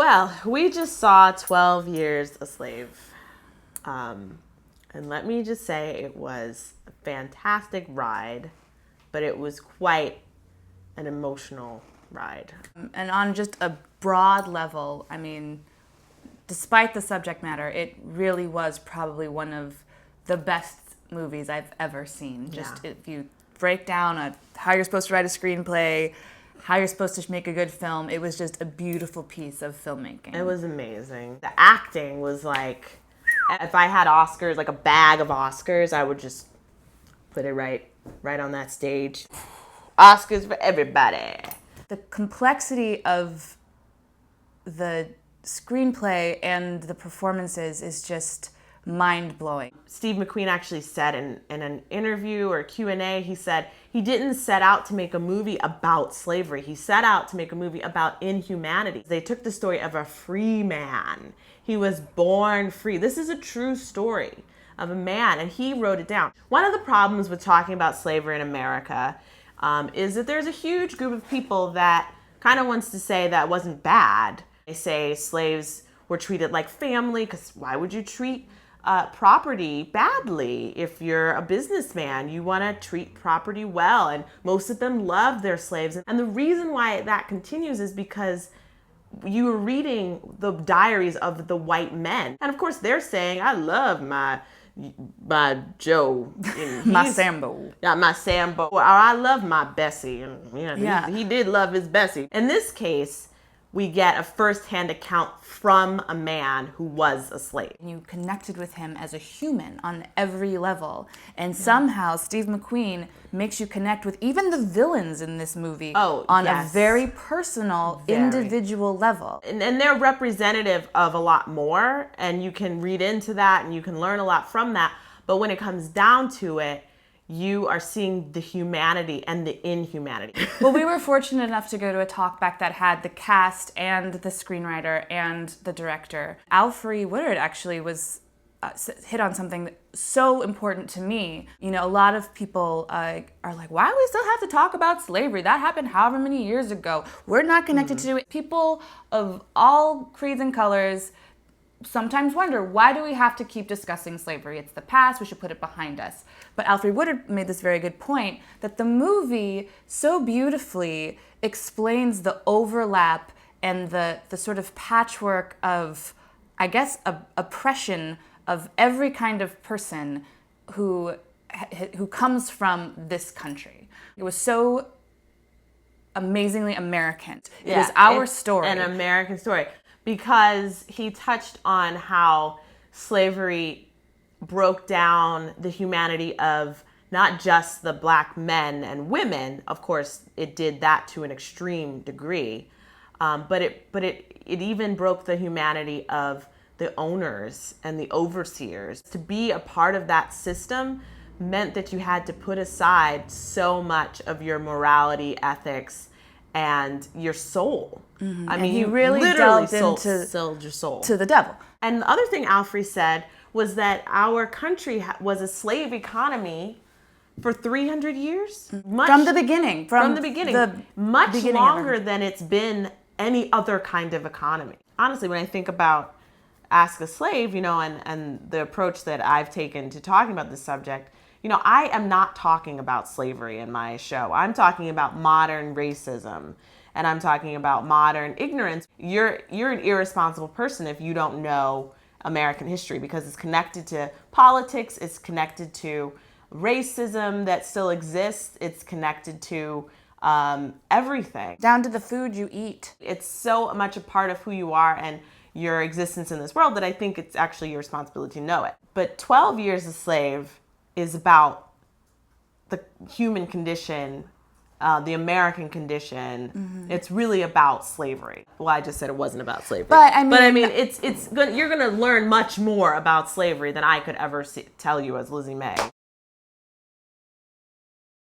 Well, we just saw 12 Years a Slave. And let me just say it was a fantastic ride, but it was quite an emotional ride. And on just a broad level, I mean, despite the subject matter, it really was probably one of the best movies I've ever seen. Just if you break down how you're supposed to write a screenplay, how you're supposed to make a good film, it was just a beautiful piece of filmmaking. It was amazing. The acting was like, if I had Oscars, like a bag of Oscars, I would just put it right on that stage. Oscars for everybody. The complexity of the screenplay and the performances is just mind-blowing. Steve McQueen actually said in an interview or Q&A, he said he didn't set out to make a movie about slavery. He set out to make a movie about inhumanity. They took the story of a free man. He was born free. This is a true story of a man, and he wrote it down. One of the problems with talking about slavery in America is that there's a huge group of people that kind of wants to say that wasn't bad. They say slaves were treated like family, because why would you treat property badly? If you're a businessman, you want to treat property well, and most of them loved their slaves. And the reason why that continues is because you were reading the diaries of the white men, and of course they're saying, I love my Joe, my Sambo. Yeah, my Sambo. Or I love my Bessie. And he did love his Bessie. In this case, we get a first-hand account from a man who was a slave. You connected with him as a human on every level. And somehow Steve McQueen makes you connect with even the villains in this movie on a very personal, individual level. And they're representative of a lot more, and you can read into that and you can learn a lot from that. But when it comes down to it, you are seeing the humanity and the inhumanity. Well, we were fortunate enough to go to a talkback that had the cast and the screenwriter and the director. Alfrie Woodard actually was hit on something so important to me. You know, a lot of people are like, why do we still have to talk about slavery? That happened however many years ago. We're not connected to it. People of all creeds and colors sometimes wonder, why do we have to keep discussing slavery? It's the past, we should put it behind us. But Alfrie Woodard made this very good point, that the movie so beautifully explains the overlap and the sort of patchwork of, I guess, oppression of every kind of person who comes from this country. It was so amazingly American. It was our story. An American story. Because he touched on how slavery broke down the humanity of not just the black men and women. Of course, it did that to an extreme degree. But it even broke the humanity of the owners and the overseers. To be a part of that system meant that you had to put aside so much of your morality, ethics, and your soul. Mm-hmm. I mean, he really delved into sold your soul to the devil. And the other thing Alfrie said was that our country was a slave economy for 300 years. From the beginning. Much longer than it's been any other kind of economy. Honestly, when I think about Ask a Slave, and the approach that I've taken to talking about this subject, I am not talking about slavery in my show. I'm talking about modern racism, and I'm talking about modern ignorance. You're an irresponsible person if you don't know American history, because it's connected to politics, it's connected to racism that still exists, it's connected to everything. Down to the food you eat. It's so much a part of who you are and your existence in this world that I think it's actually your responsibility to know it. But 12 Years a Slave is about the human condition, the American condition. Mm-hmm. It's really about slavery. Well, I just said it wasn't about slavery. But I mean it's good. You're going to learn much more about slavery than I could ever tell you as Lizzie May.